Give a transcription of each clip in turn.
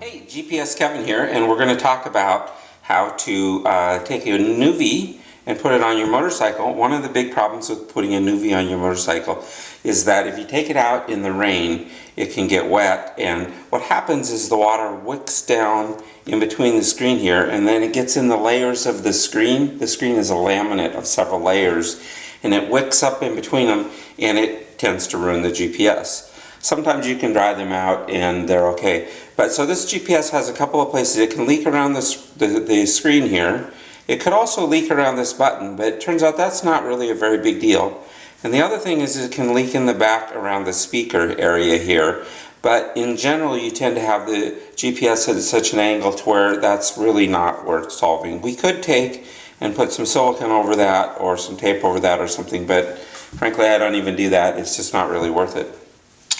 Hey, GPS Kevin here, and we're going to talk about how to take a Nuvi and put it on your motorcycle. One of the big problems with putting a Nuvi on your motorcycle is that if you take it out in the rain, it can get wet, and what happens is the water wicks down in between the screen here, and then it gets in the layers of the screen. The screen is a laminate of several layers, and it wicks up in between them, and it tends to ruin the GPS. Sometimes you can dry them out and they're okay. But so this GPS has a couple of places. It can leak around the screen here. It could also leak around this button, but it turns out that's not really a very big deal. And the other thing is it can leak in the back around the speaker area here. But in general, you tend to have the GPS at such an angle to where that's really not worth solving. We could take and put some silicone over that or some tape over that or something, but frankly, I don't even do that. It's just not really worth it.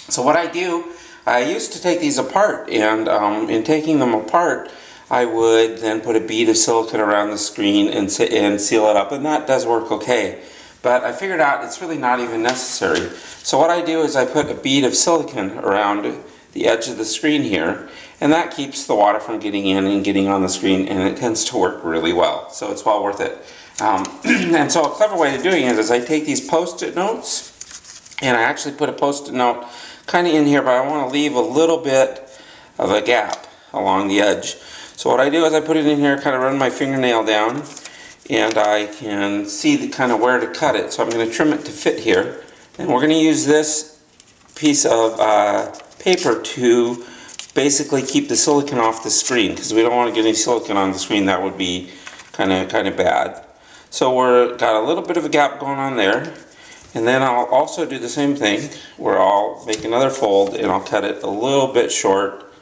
So what I do, I used to take these apart, and in taking them apart, I would then put a bead of silicone around the screen and seal it up, and that does work okay. But I figured out it's really not even necessary. So what I do is I put a bead of silicone around the edge of the screen here, and that keeps the water from getting in and getting on the screen, and it tends to work really well. So it's well worth it. And so a clever way of doing it is I take these Post-it notes, and I actually put a Post-it note kind of in here, but I want to leave a little bit of a gap along the edge. So what I do is I put it in here, kind of run my fingernail down, and I can see the kind of where to cut it. So I'm going to trim it to fit here, and we're going to use this piece of paper to basically keep the silicone off the screen, because we don't want to get any silicone on the screen. That would be kind of bad. So we're got a little bit of a gap going on there. And then I'll also do the same thing where I'll make another fold and I'll cut it a little bit short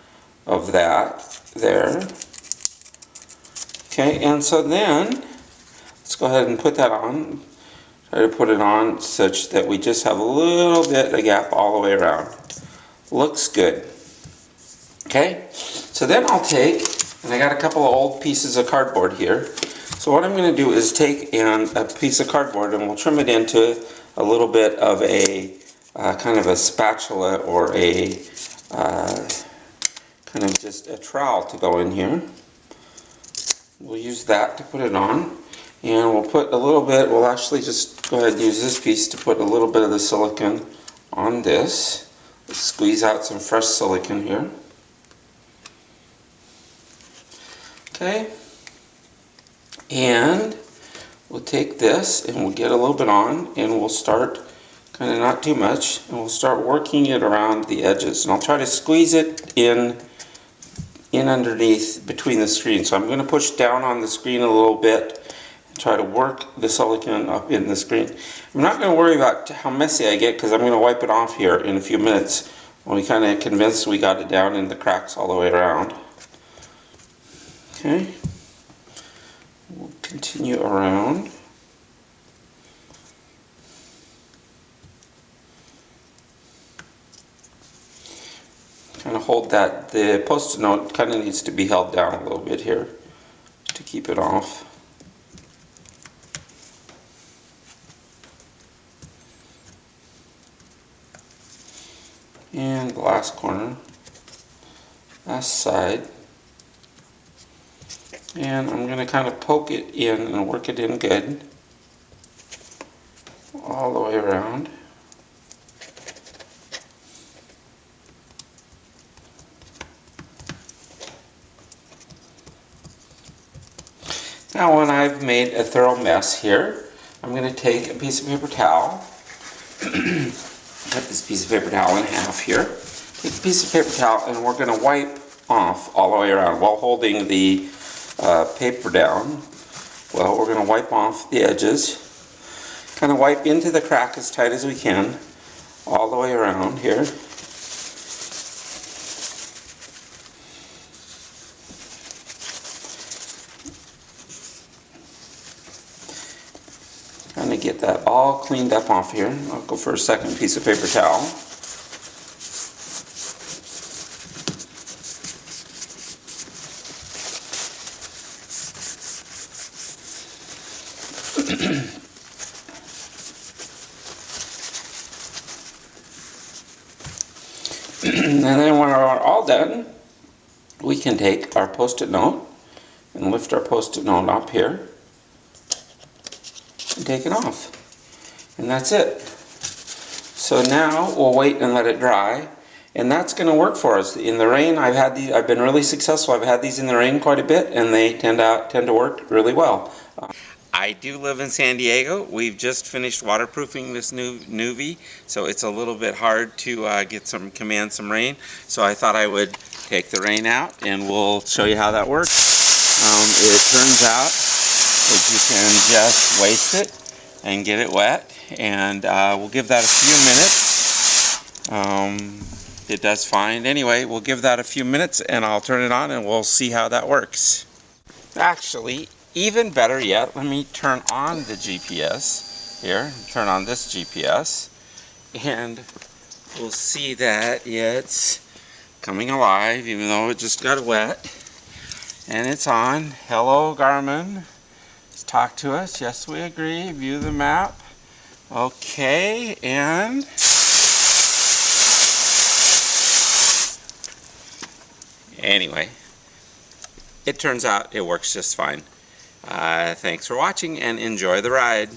of that there. Okay, and so then let's go ahead and put that on. Try to put it on such that we just have a little bit of gap all the way around. Looks good. Okay, so then I'll take, and I got a couple of old pieces of cardboard here. So what I'm going to do is take a piece of cardboard and we'll trim it into a little bit of a kind of a spatula or a kind of just a trowel to go in here. We'll use that to put it on, and we'll put a little bit, we'll actually just go ahead and use this piece to put a little bit of the silicone on this. Let's squeeze out some fresh silicone here. Okay, and we'll take this and we'll get a little bit on, and we'll start kind of not too much, and we'll start working it around the edges, and I'll try to squeeze it in underneath between the screen. So I'm going to push down on the screen a little bit and try to work the silicone up in the screen. I'm not going to worry about how messy I get, because I'm going to wipe it off here in a few minutes when we kind of convinced we got it down in the cracks all the way around. Okay, we'll continue around. Kind of hold that, the Post-it note kind of needs to be held down a little bit here to keep it off. And the last corner, last side. And I'm going to kind of poke it in and work it in good all the way around. Now when I've made a thorough mess here, I'm going to take a piece of paper towel, cut this piece of paper towel in half here, take a piece of paper towel, and we're going to wipe off all the way around while holding the paper down. Well, we're going to wipe off the edges, kind of wipe into the crack as tight as we can all the way around here. Trying to get that all cleaned up off here. I'll go for a second piece of paper towel. And then when we're all done, we can take our Post-it note and lift our Post-it note up here and take it off. And that's it. So now we'll wait and let it dry. And that's going to work for us. In the rain, I've been really successful. I've had these in the rain quite a bit, and they tend to work really well. I do live in San Diego. We've just finished waterproofing this new Nuvi, so it's a little bit hard to command some rain. So I thought I would take the rain out, and we'll show you how that works. It turns out that you can just waste it and get it wet, and we'll give that a few minutes. It does fine. Anyway, we'll give that a few minutes, and I'll turn it on, and we'll see how that works. Actually, even better yet, let me turn on the GPS here, turn on this GPS, and we'll see that it's coming alive, even though it just got wet. And it's on. Hello, Garmin. Talk to us. Yes, we agree. View the map. Okay, and anyway, it turns out it works just fine. Thanks for watching and enjoy the ride.